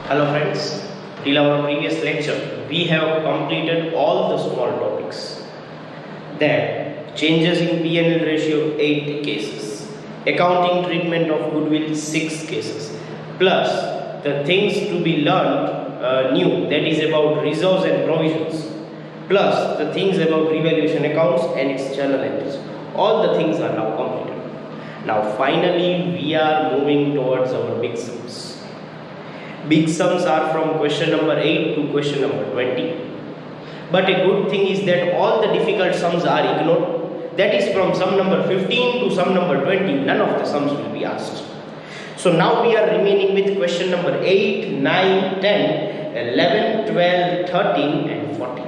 Hello friends, till our previous lecture we have completed all the small topics. That changes in P&L ratio 8 cases, accounting treatment of goodwill 6 cases, plus the things to be learned new, that is about reserves and provisions, plus the things about revaluation accounts and its journal entries. All the things are now completed. Now finally we are moving towards our big sums. Big sums are from question number 8 to question number 20. But a good thing is that all the difficult sums are ignored. That is from sum number 15 to sum number 20. None of the sums will be asked. So now we are remaining with question number 8, 9, 10, 11, 12, 13 and 14.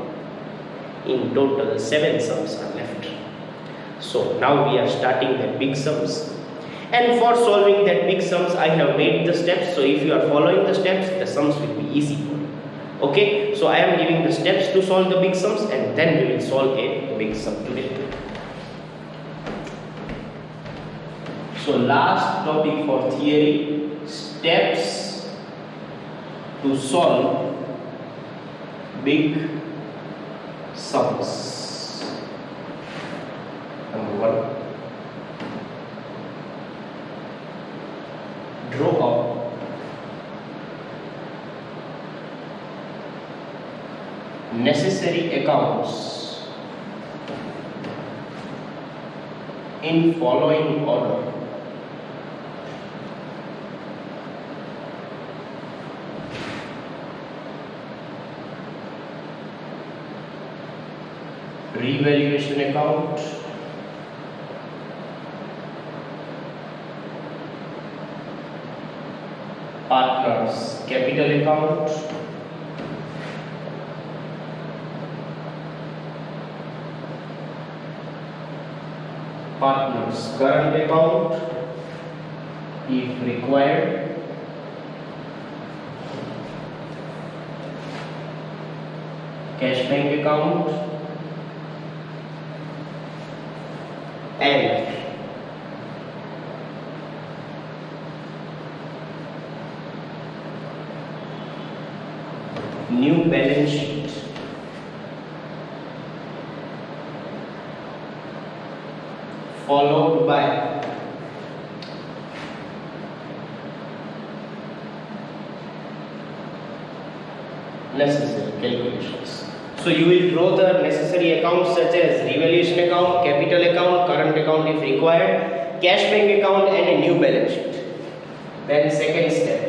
In total 7 sums are left. So now we are starting the big sums. And for solving that big sums, I have made the steps. So if you are following the steps, the sums will be easy for you. Okay, so I am giving the steps to solve the big sums, and then we will solve a big sum today. So last topic for theory, steps to solve big sums. Number 1. Draw up necessary accounts in following order. Revaluation account, partners capital account, partners current account if required, cash bank account, and new balance sheet. Followed by necessary calculations. So you will draw the necessary accounts such as revaluation account, capital account, current account if required, cash bank account and a new balance sheet. Then second step,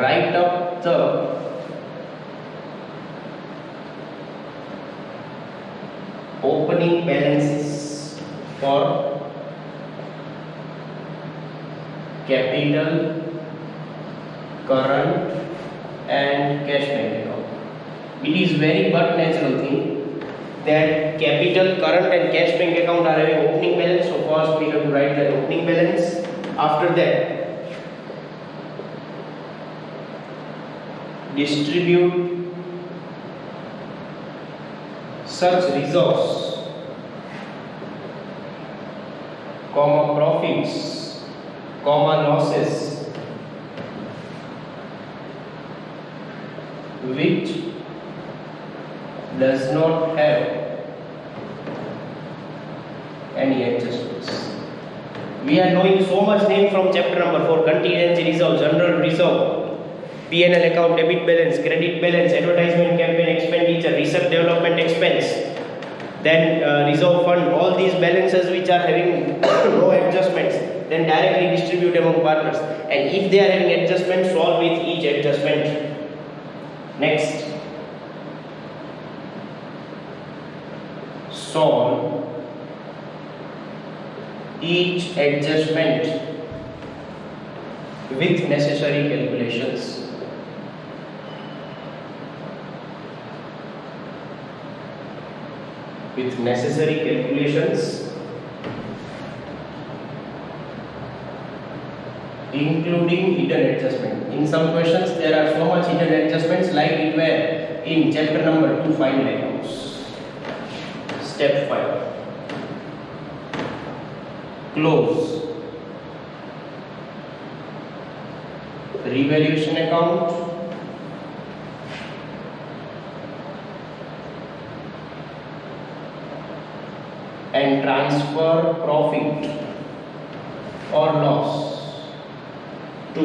write up the opening balances for capital, current and cash bank account. It is very but natural thing that capital, current and cash bank account are having opening balance. So first we have to write the opening balance. After that, distribute such reserves, comma profits, comma losses which does not have any adjustments. We are knowing so much name from chapter number 4, contingency reserve, general reserve, P&L account, debit balance, credit balance, advertisement campaign expenditure, research development expense, then reserve fund, all these balances which are having no adjustments, then directly distribute among partners, and if they are having adjustments, solve with each adjustment. Next, solve each adjustment with necessary calculations. With necessary calculations, including hidden adjustment. In some questions there are so much hidden adjustments like it were in chapter number 2 final accounts. Step 5. Close revaluation account, and transfer profit or loss to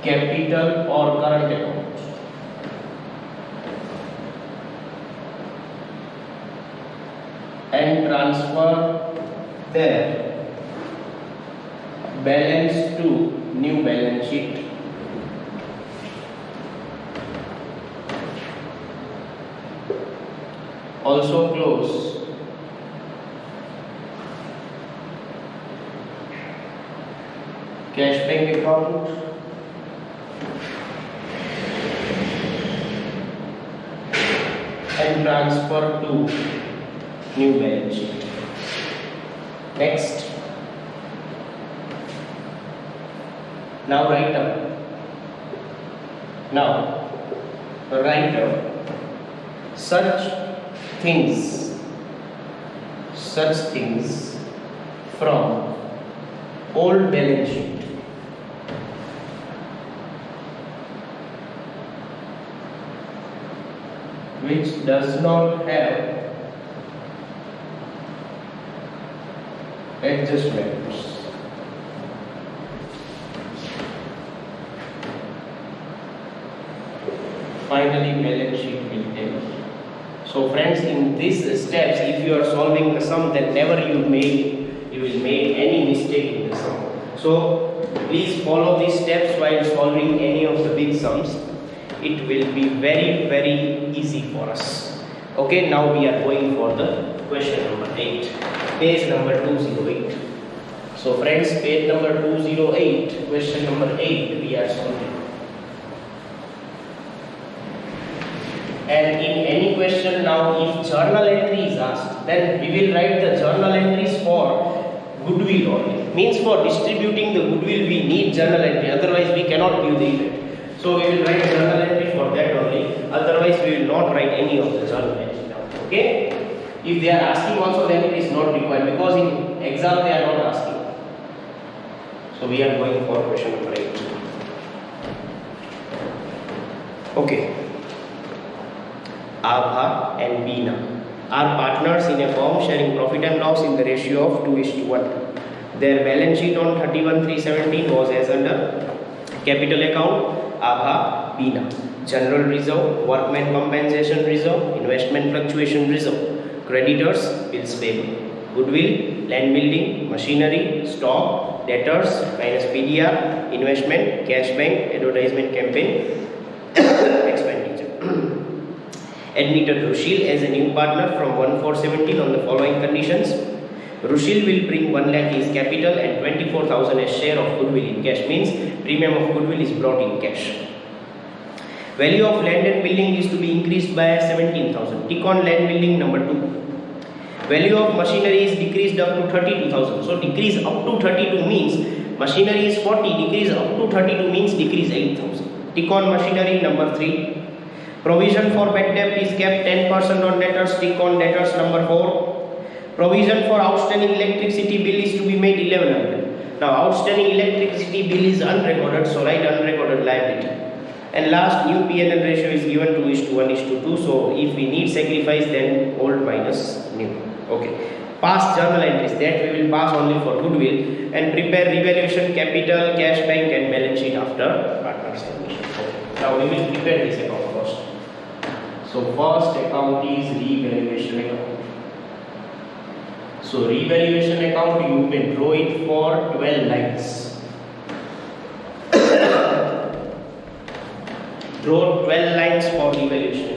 capital or current account. And transfer their balance to new balance sheet. Also close cash bank account and transfer to new balance sheet. Next, now write up such things from old balance sheet which does not have adjustments. Finally, balance sheet will tell. So friends, in these steps, if you are solving the sum, then never you will make any mistake in the sum. So please follow these steps while solving any of the big sums. It will be very, very easy for us. Okay, now we are going for the question number 8, page number 208. So friends, page number 208, question number 8 we are solving. And in any question now, if journal entry is asked, then we will write the journal entries for goodwill only. Means for distributing the goodwill we need journal entry, otherwise we cannot give the effect. So we will write journal entry for that only, otherwise we will not write any of the journal entry now. Okay? If they are asking also, then it is not required, because in exam they are not asking. So we are going for question number 8. Okay. Abha and Beena are partners in a firm sharing profit and loss in the ratio of 2:1. Their balance sheet on 31/3/17 was as under capital account, Abha, Beena, general reserve, workman compensation reserve, investment fluctuation reserve, creditors, bills payable, goodwill, land building, machinery, stock, debtors minus PDR, investment, cash bank, advertisement campaign, expenditure. Admitted Rushil as a new partner from 1/4/17 on the following conditions. Rushil will bring 1 lakh is capital and 24,000 as share of goodwill in cash. Means premium of goodwill is brought in cash. Value of land and building is to be increased by 17,000. Tick on land building number 2. Value of machinery is decreased up to 32,000. So decrease up to 32 means machinery is 40. Decrease up to 32 means decrease 8,000. Tick on machinery number 3. Provision for bad debt is kept 10% on debtors. Tick on debtors number 4. Provision for outstanding electricity bill is to be made 1100. Now outstanding electricity bill is unrecorded, so write unrecorded liability. And last, new P&L ratio is given 2:1:2. So if we need sacrifice, then old minus new. Okay. Pass journal entries, that we will pass only for goodwill, and prepare revaluation, capital, cash bank and balance sheet after partners admission. Okay. Now we will prepare this account first. So first account is revaluation account. So revaluation account, you may draw it for 12 lines. Draw 12 lines for revaluation account.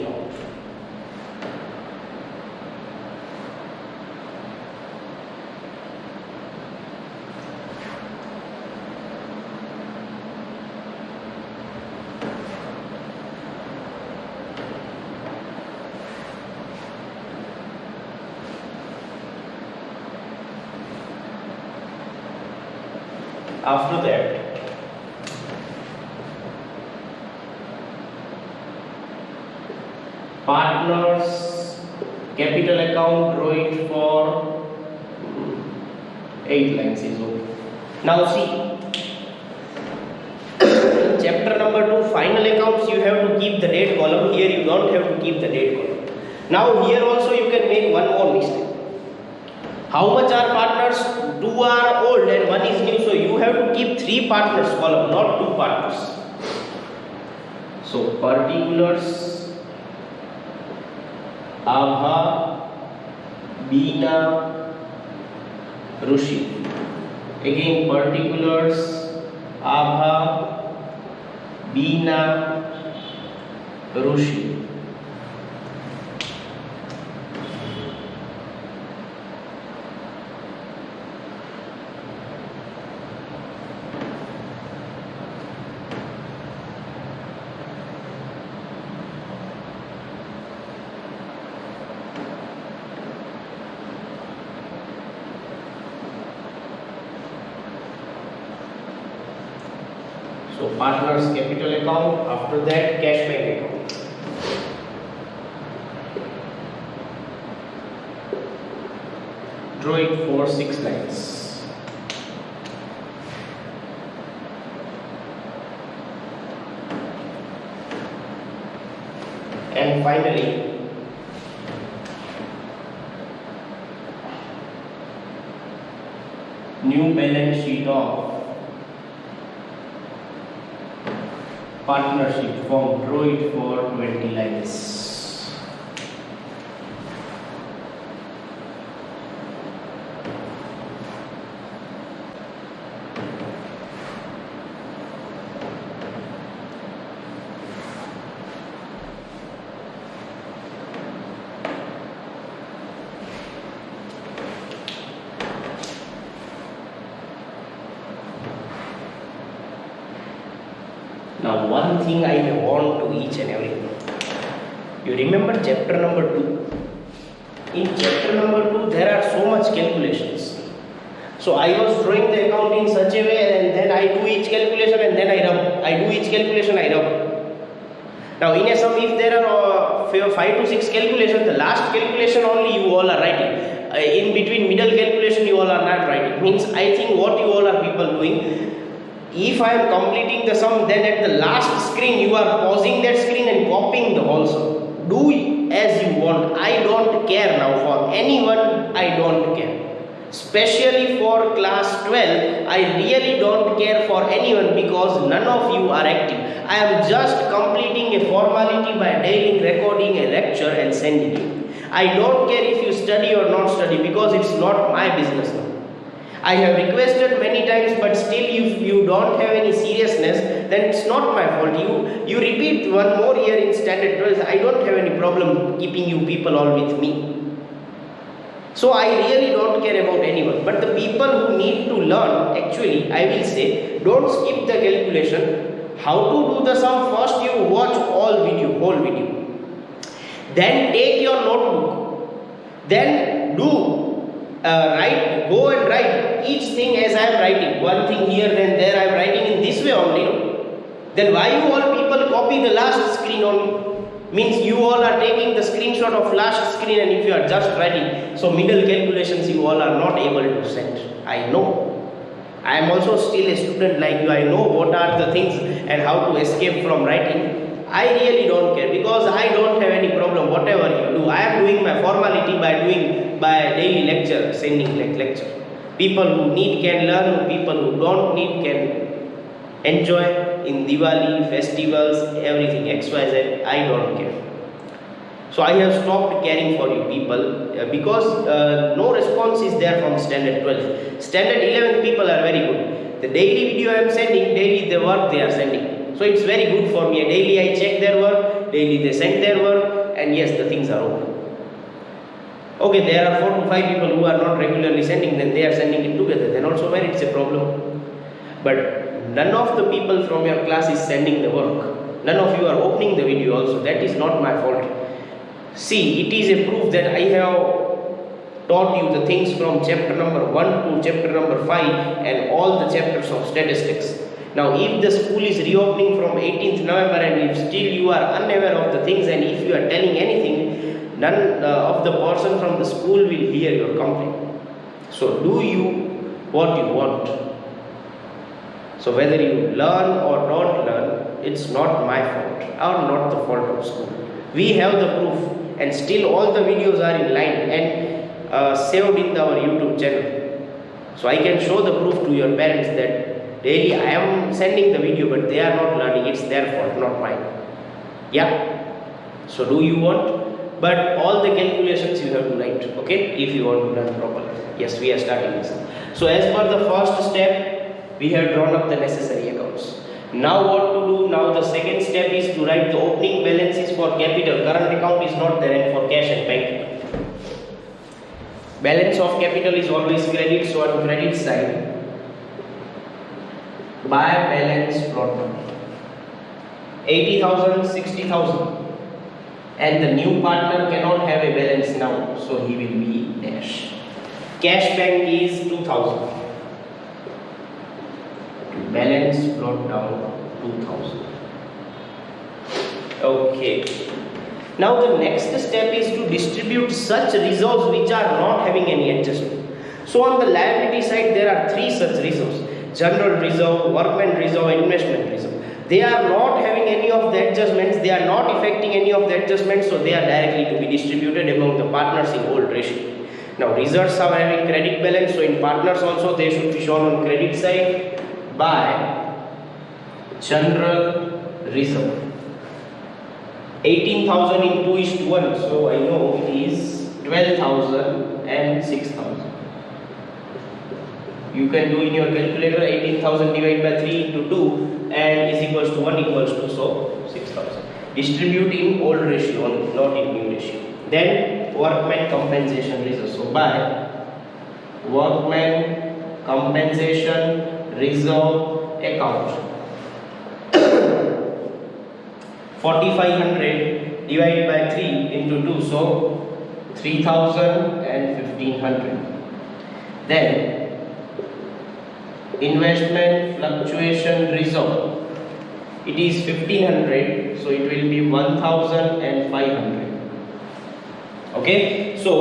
After that, partners capital account, draw it for 8 lines is okay. Now see, number 2, final accounts, you have to keep the date column. Here you don't have to keep the date column. Now here also you can make one more mistake. How much are partners? 2 are old and 1 is new. So you have to keep 3 partners column, not 2 partners. So particulars, Abha, Beena, Rushi. Again particulars, Abha, Beena, Rushi. So partners capital account, after that cash bank account. Draw it for 6 lines. And finally new balance sheet of partnership form, draw it for 20 lines. Now one thing I want to each and everyone. You remember chapter number 2? In chapter number 2 there are so much calculations. So I was drawing the account in such a way and then I do each calculation and then I rub. I do each calculation, I rub. Now in a sum if there are 5 to 6 calculations, the last calculation only you all are writing. In between middle calculation you all are not writing. Means I think what you all are people doing, if I am completing the sum, then at the last screen you are pausing that screen and copying the whole sum. Do as you want. I don't care now for anyone. I don't care. Especially for class 12, I really don't care for anyone because none of you are active. I am just completing a formality by daily recording a lecture and sending it. I don't care if you study or not study because it's not my business now. I have requested many times, but still if you don't have any seriousness, then it's not my fault. You repeat one more year in standard 12. I don't have any problem keeping you people all with me. So I really don't care about anyone. But the people who need to learn, actually, I will say, don't skip the calculation. How to do the sum? First you watch whole video. Then take your notebook. Then go and write each thing as I am writing. One thing here, then there I am writing in this way only. Then why you all people copy the last screen only? Means you all are taking the screenshot of last screen and if you are just writing. So middle calculations you all are not able to send. I know. I am also still a student like you. I know what are the things and how to escape from writing. I really don't care because I don't have any problem whatever you do. I am doing my formality by daily lecture, sending lecture. People who need can learn, people who don't need can enjoy in Diwali, festivals, everything, XYZ, I don't care. So I have stopped caring for you people because no response is there from standard 12. Standard 11 people are very good. The daily video I am sending, daily the work they are sending. So it's very good for me. Daily I check their work, daily they send their work, and yes, the things are okay. Okay, there are 4 to 5 people who are not regularly sending, then they are sending it together. Then also where it's a problem. But none of the people from your class is sending the work. None of you are opening the video also. That is not my fault. See, it is a proof that I have taught you the things from chapter number 1 to chapter number 5 and all the chapters of statistics. Now, if the school is reopening from 18th November and if still you are unaware of the things and if you are telling anything, none of the person from the school will hear your complaint. So, do you what you want. So, whether you learn or don't learn, it's not my fault or not the fault of school. We have the proof, and still all the videos are in line and saved in our YouTube channel. So I can show the proof to your parents that daily I am sending the video, but they are not learning. It's their fault, not mine. Yeah. So do you want? But all the calculations you have to write, okay, if you want to learn properly. Yes, we are starting this. So as per the first step, we have drawn up the necessary accounts. Now what to do? Now the second step is to write the opening balances for capital. Current account is not there, and for cash and bank. Balance of capital is always credit, so on credit side, by balance plot 80,000, 60,000. And the new partner cannot have a balance now, so he will be dash. Cash bank is 2,000. Balance plot down 2,000. Okay. Now the next step is to distribute such reserves which are not having any adjustment. So on the liability side there are three such reserves: general reserve, workman reserve, investment reserve. They are not having any of the adjustments, they are not affecting any of the adjustments, so they are directly to be distributed among the partners in old ratio. Now reserves are having credit balance, so in partners also they should be shown on credit side by general reserve. 18,000 in 2:1, so I know it is 12,000 and 6,000. You can do in your calculator 18,000 divided by 3 into 2 and is equals to 1 equals to, so 6,000. Distribute in old ratio, not in new ratio. Then workman compensation reserve. So by workman compensation reserve account, 4,500 divided by 3 into 2, so 3,000 and 1,500. Then investment fluctuation reserve, it is 1,500, so it will be 1,500. Okay, so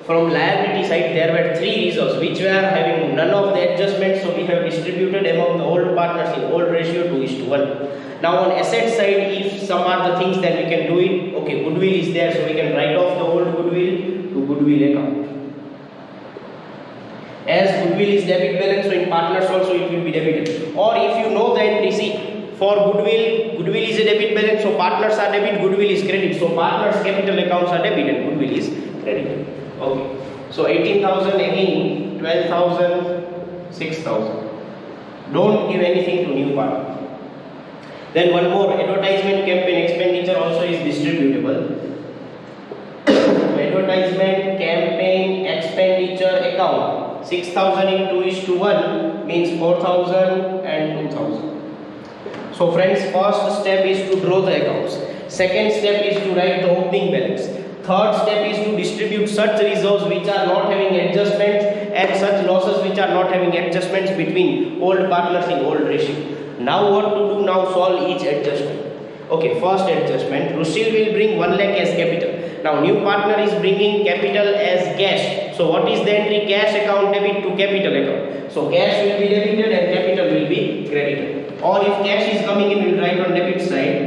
from liability side there were three reserves which were having none of the adjustments, so we have distributed among the old partners in old ratio 2:1. Now on asset side, if some are the things, then we can do it. Okay, goodwill is there, so we can write off the old goodwill to goodwill account. As goodwill is debit balance, so in partners also it will be debited. Or if you know the entry, see, for goodwill is a debit balance, so partners are debit, goodwill is credit. So partners capital accounts are debit and goodwill is credit. Okay. So 18,000 again, 12,000, 6,000. Don't give anything to new partner. Then one more, advertisement campaign expenditure also is distributable. Advertisement campaign expenditure account, 6,000 in 2:1 means 4,000 and 2,000. So friends, first step is to draw the accounts. Second step is to write the opening balance. Third step is to distribute such reserves which are not having adjustments and such losses which are not having adjustments between old partners in old ratio. Now what to do? Now solve each adjustment. Okay, first adjustment, Rushil will bring 1 lakh as capital. Now new partner is bringing capital as cash. So what is the entry? Cash account debit to capital account. So cash will be debited and capital will be credited. Or if cash is coming in, we will write on debit side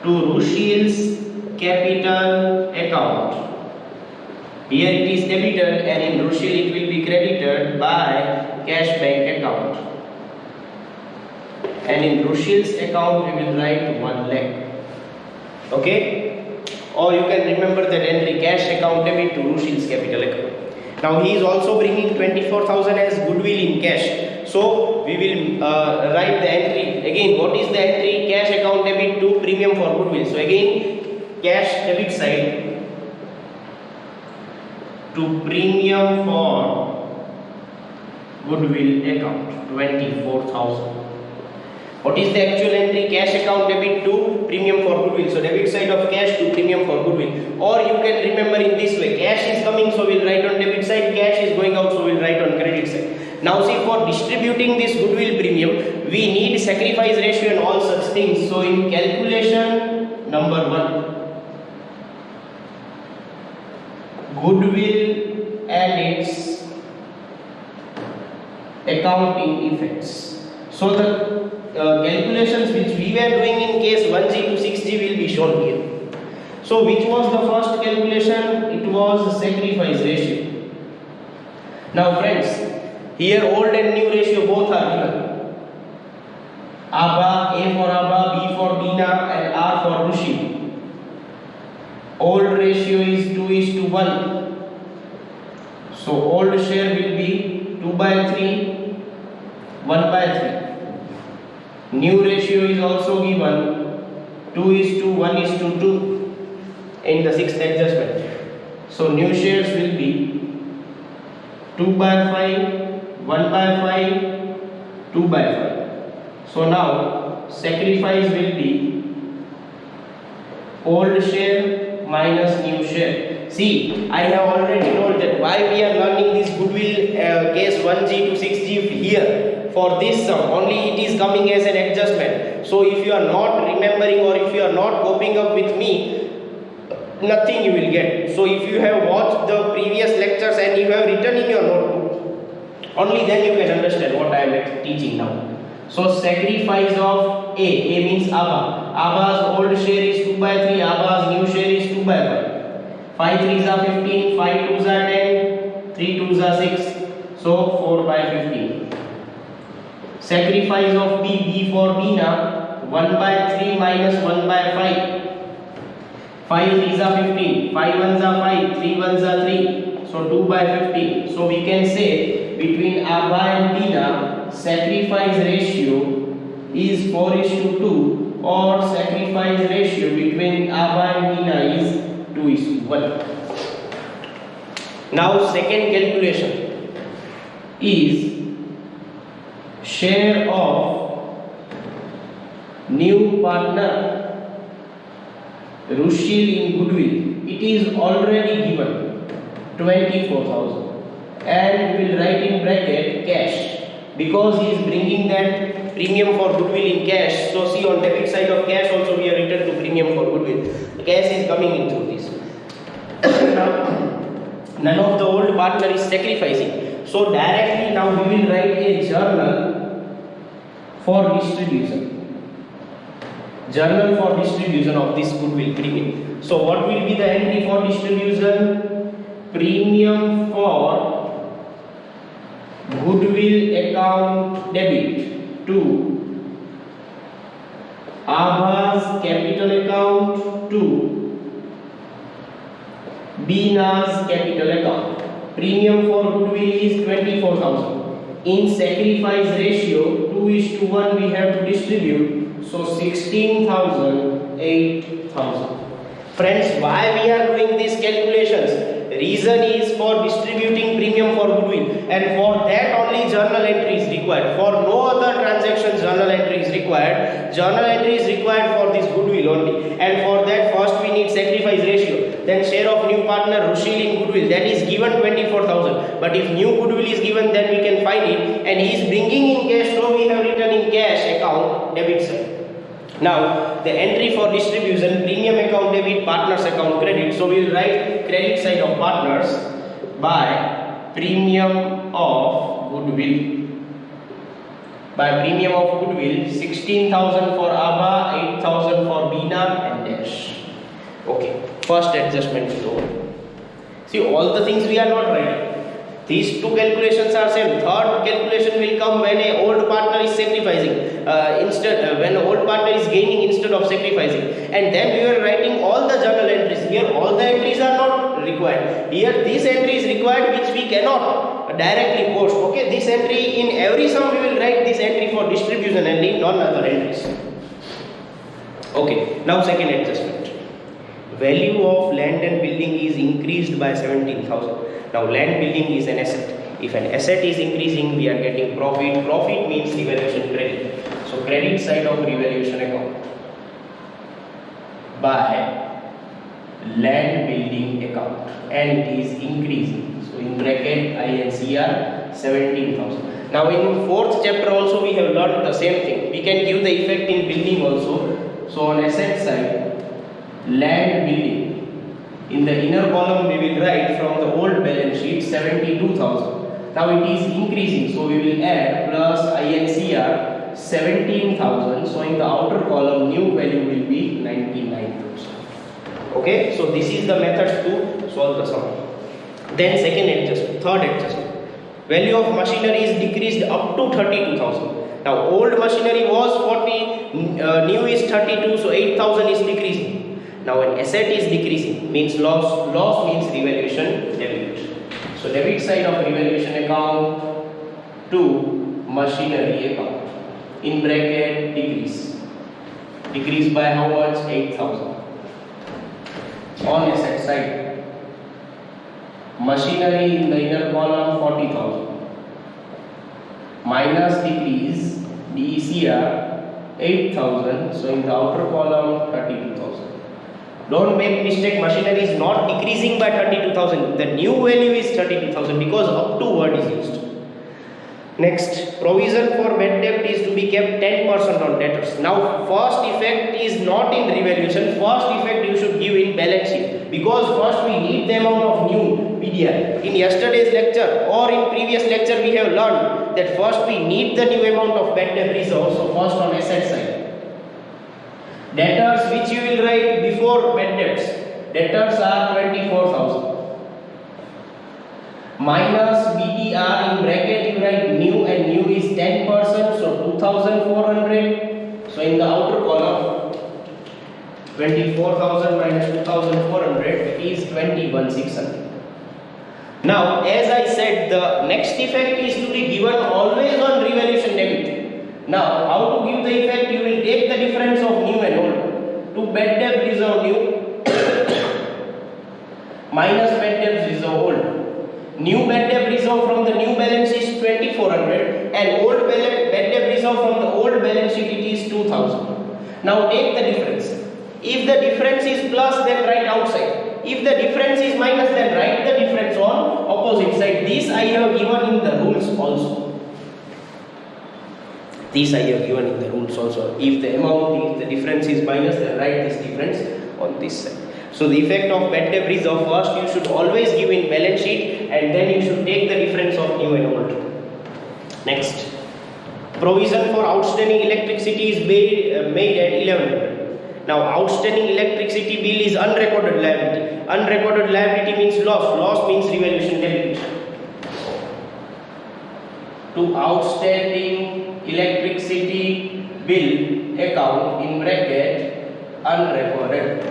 to Rushil's capital account. Here it is debited and in Rushil it will be credited by cash bank account. And in Rushil's account we will write 1 lakh. Okay? Or you can remember that entry, cash account debit to Rushil's capital account. Now he is also bringing 24,000 as goodwill in cash. So we will write the entry. Again, what is the entry? Cash account debit to premium for goodwill. So again, cash debit side to premium for goodwill account, 24,000. What is the actual entry? Cash account debit to premium for goodwill. So debit side of cash to premium for goodwill. Or you can remember in this way, cash is coming, so we'll write on debit side, cash is going out, so we'll write on credit side. Now see, for distributing this goodwill premium, we need sacrifice ratio and all such things. So in calculation number 1, goodwill and its accounting effects. So the calculations which we were doing in case 1G to 6G will be shown here. So which was the first calculation? It was sacrifice ratio. Now friends, here old and new ratio both are given. ABBA, A for ABBA, B for Bina and R for Rushi. Old ratio is 2:1. So old share will be 2/3, 1/3. New ratio is also given 2:1:2 in the sixth adjustment. So new shares will be 2/5, 1/5, 2/5. So now sacrifice will be old share minus new share. See, I have already told that why we are learning this goodwill case 1G to 6G here. For this sum only it is coming as an adjustment. So if you are not remembering or if you are not coping up with me, nothing you will get. So if you have watched the previous lectures and you have written in your notebook, only then you can understand what I am teaching now. So sacrifice of A means ABBA. ABBA's old share is 2/3, ABBA's new share is 2/5. 5 3s are 15, 5 2s are 10, 3 2s are 6, so 4/15. Sacrifice of B for Bina, 1/3 minus 1/5. 5 3s are 15, 5 1s are 5, 3 1s are 3, so 2/15. So we can say between ABBA and Bina, sacrifice ratio is 4:2 or sacrifice ratio between ABBA and Bina is 2:1. Now second calculation is share of new partner Rushil in goodwill. It is already given 24,000 and we will write in bracket cash because he is bringing that premium for goodwill in cash. So see, on debit side of cash also we have written to premium for goodwill. Cash is coming into this. Now none of the old partner is sacrificing. So directly now we will write a journal for distribution. Journal for distribution of this goodwill premium. So what will be the entry for distribution? Premium for goodwill account debit to ABBA's capital account to Bina's capital account. Premium for goodwill is 24,000. In sacrifice ratio 2:1 we have to distribute. So 16,000, 8,000. Friends, why we are doing these calculations? Reason is for distributing premium for goodwill, and for that only journal entry is required. For no other transaction journal entry is required. Journal entry is required for this goodwill only, and for that first we need sacrifice ratio. Then share of new partner Rushil in goodwill, that is given 24,000. But if new goodwill is given, then we can find it, and he is bringing in cash, so we have written in cash account debit side. Now the entry for distribution, premium account debit, partners account credit. So we will write credit side of partners by premium of goodwill. By premium of goodwill, 16,000 for ABBA, 8,000 for Bina and dash. Okay, first adjustment is over. See, all the things we are not writing. These two calculations are same. Third calculation will come when a old partner is sacrificing. When old partner is gaining instead of sacrificing. And then we are writing all the journal entries. Here all the entries are not required. Here this entry is required which we cannot directly post. Okay, this entry in every sum we will write this entry for distribution and in none other entries. Okay, now second adjustment. Value of land and building is increased by 17,000. Now land building is an asset. If an asset is increasing, we are getting profit. Profit means revaluation credit. So credit side of revaluation account by land building account, and it is increasing. So in bracket INCR 17,000. Now in fourth chapter also we have learned the same thing. We can give the effect in building also. So on asset side, land building. In the inner column we will write from the old balance sheet 72,000. Now it is increasing, so we will add plus INCR 17,000. So in the outer column, new value will be 99,000. Okay, so this is the method to solve the sum. Then second adjustment, third adjustment. Value of machinery is decreased up to 32,000. Now old machinery was 40, new is 32, so 8,000 is decreasing. Now an asset is decreasing, means loss means revaluation debit. So debit side of revaluation account to machinery account, in bracket decrease. Decrease by how much? 8,000. On asset side, machinery in the inner column 40,000 minus decrease DECR 8,000, so in the outer column 32,000. Don't make mistake, machinery is not decreasing by 32,000. The new value is 32,000 because up to word is used. Next, provision for bad debt is to be kept 10% on debtors. Now first effect is not in revaluation, first effect you should give in balance sheet, because first we need the amount of new PDI. In yesterday's lecture or in previous lecture we have learned that first we need the new amount of bad debt reserve, so first on asset side. Debtors which you will write before bad debts, debtors are 24,000. Minus BDR, in bracket you write new, and new is 10%, so 2,400. So in the outer column 24,000 minus 2,400 is 21,600. Now as I said, the next effect is to be given always on revaluation debit. Now how to give the effect? You will take the difference of new and old. To bad debt reserve new minus bad debt reserve old. New bad debt reserve from the new balance is 2,400 and old bad debt reserve from the old balance sheet it is 2,000. Now take the difference. If the difference is plus, then write outside. If the difference is minus, then write the difference on opposite side. This I have given in the rules also. This I have given in the rules also. If the amount, if the difference is minus, then write this difference on this side. So the effect of bad debt reserve, first you should always give in balance sheet and then you should take the difference of new and old. Next, provision for outstanding electricity is made at 1100. Now outstanding electricity bill is unrecorded liability. Unrecorded liability means loss. Loss means revaluation debit. To outstanding electricity bill account, in bracket unrecorded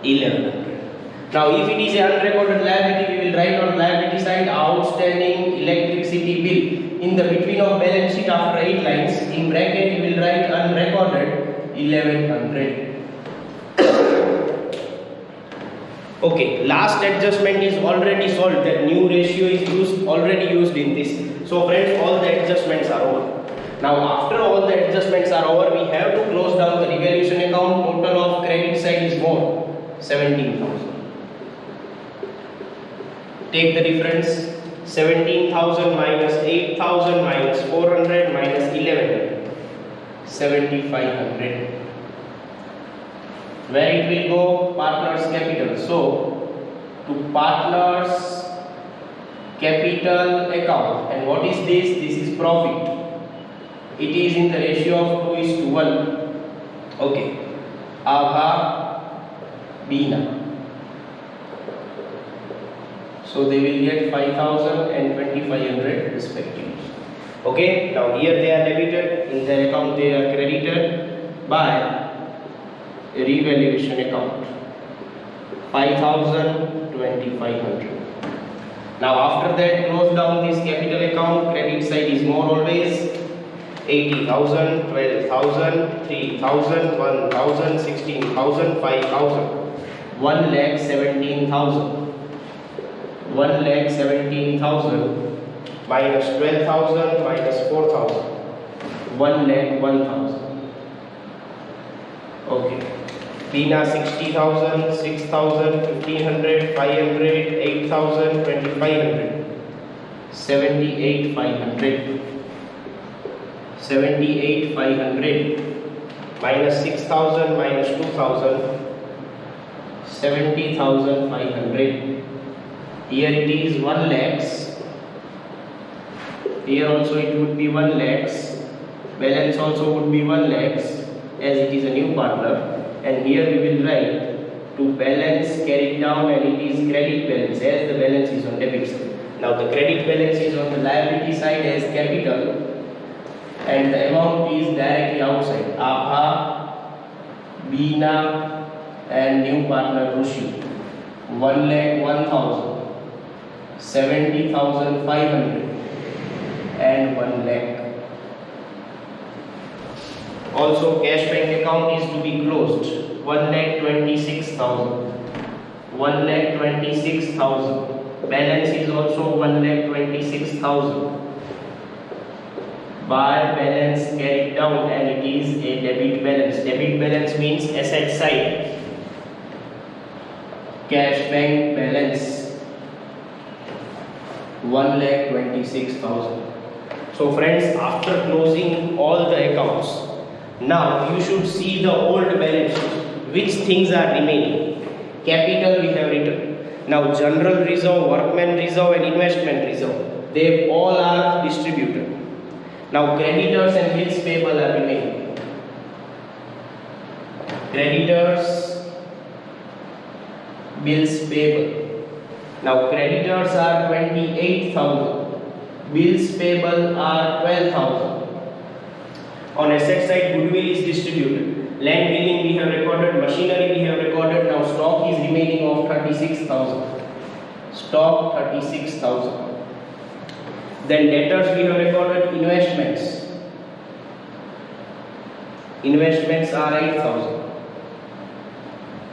1100. Now if it is an unrecorded liability, we will write on liability side outstanding electricity bill. In the between of balance sheet after 8 lines, in bracket you will write unrecorded 1100. Okay, last adjustment is already solved. That new ratio is already used in this. So friends, all the adjustments are over. Now after all the adjustments are over, we have to close down the revaluation account. Total of credit side is more, 17,000. Take the difference, 17,000 minus 8,000 minus 400 minus 1100, 7,500. Where it will go? Partners capital. So to partners capital account, and what is this? This is profit. It is in the ratio of 2:1. Okay. Abha, Bina. So they will get 5,000 and 2,500 respectively. Okay. Now here they are debited, in their account they are credited by a revaluation account. 5,000, 2,500. Now after that, close down this capital account. Credit side is more always. 80,000, 12,000, 3,000, 1,000, 16,000, 5,000. 1,17,000. 1,17,000 minus 12,000 minus 4,000. 1,01,000. Okay. Bina 60,000, 6,000, 1,500, 500, 8,000, 2,500. 78,500. 78,500 minus 6,000 minus 2,000, 70,500. Here it is 1 lakhs. Here also it would be 1 lakhs. balance also would be 1 lakh as it is a new partner, and here we will write to balance carried down, and it is credit balance as the balance is on debit side. Now the credit balance is on the liability side as capital, and the amount is directly outside. Abha, Beena and new partner Rushi. 1,01,000, 70,500 and 1 lakh. Also cash bank account is to be closed. 1,26,000. 1,26,000. Balance is also 1,26,000. Bar balance carried down, and it is a debit balance. Debit balance means asset side. Cash bank balance 1,26,000. So friends, after closing all the accounts, now you should see the old balance sheet. Which things are remaining? Capital we have written. Now general reserve, workman reserve and investment reserve, they all are distributed. Now creditors and bills payable are remaining. Creditors, bills payable. Now creditors are 28,000. Bills payable are 12,000. On asset side, goodwill is distributed. Land building we have recorded, machinery we have recorded. Now stock is remaining of 36,000. Stock 36,000. Then debtors we have recorded, investments. Investments are 8,000.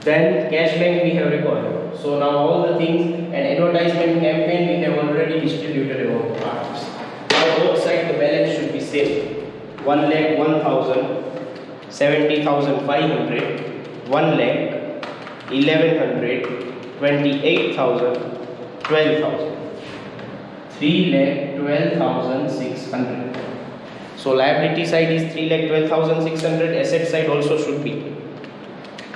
Then cash bank we have recorded. So now all the things, and advertisement campaign we have already distributed about the parties. Now both sides the balance should be same. 1,01,000, 70,500, 1 lakh, 1,100, 28,000, 12,000. 3,12,600. So liability side is 3,12,600. Asset side also should be.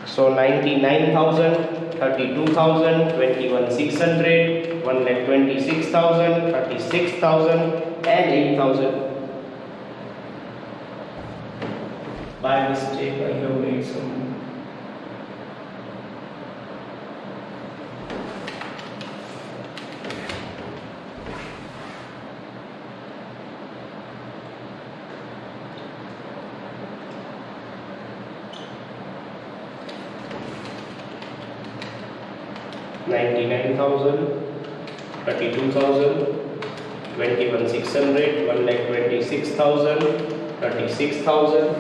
So 99,000, 32,000, 21,600, 1,26,000, 36,000 and 8,000. By mistake I have made some. $99,000, $32,000, $21,600, $1,26,000, $36,000,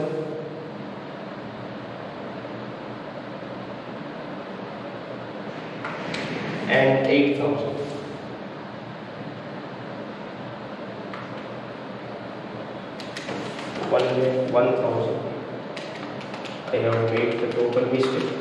and 8,000. $1,000. I have made the total mistake.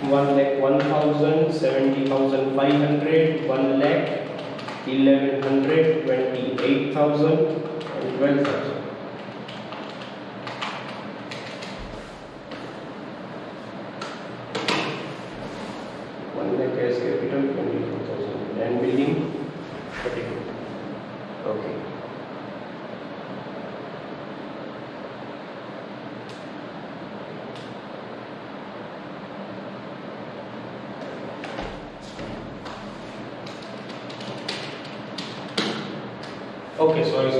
One lakh 1,000, 70,500, 1 lakh 1,100, 28,000 and 12,000. One lakh as capital, 24,000 and building 32. Okay. Okay, sorry.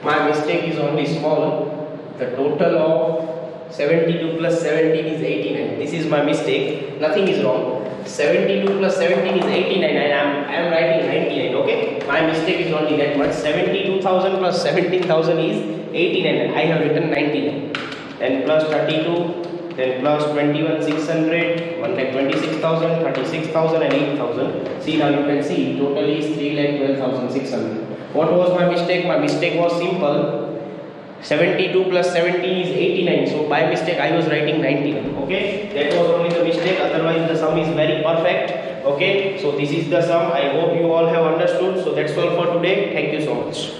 My mistake is only small. The total of 72 plus 17 is 89. This is my mistake. Nothing is wrong. 72 plus 17 is 89 and I am writing 99. Okay, my mistake is only that much. 72,000 plus 17,000 is 89 and I have written 99. Then plus 32, then plus 21,600, 1,26,000, 36,000 and 8,000. See, now you can see total is 3,12,600. What was my mistake? My mistake was simple. 72 plus 17 is 89. So by mistake I was writing 99. Okay, that was only the mistake. Otherwise the sum is very perfect. Okay, so this is the sum. I hope you all have understood. So that's all for today. Thank you so much.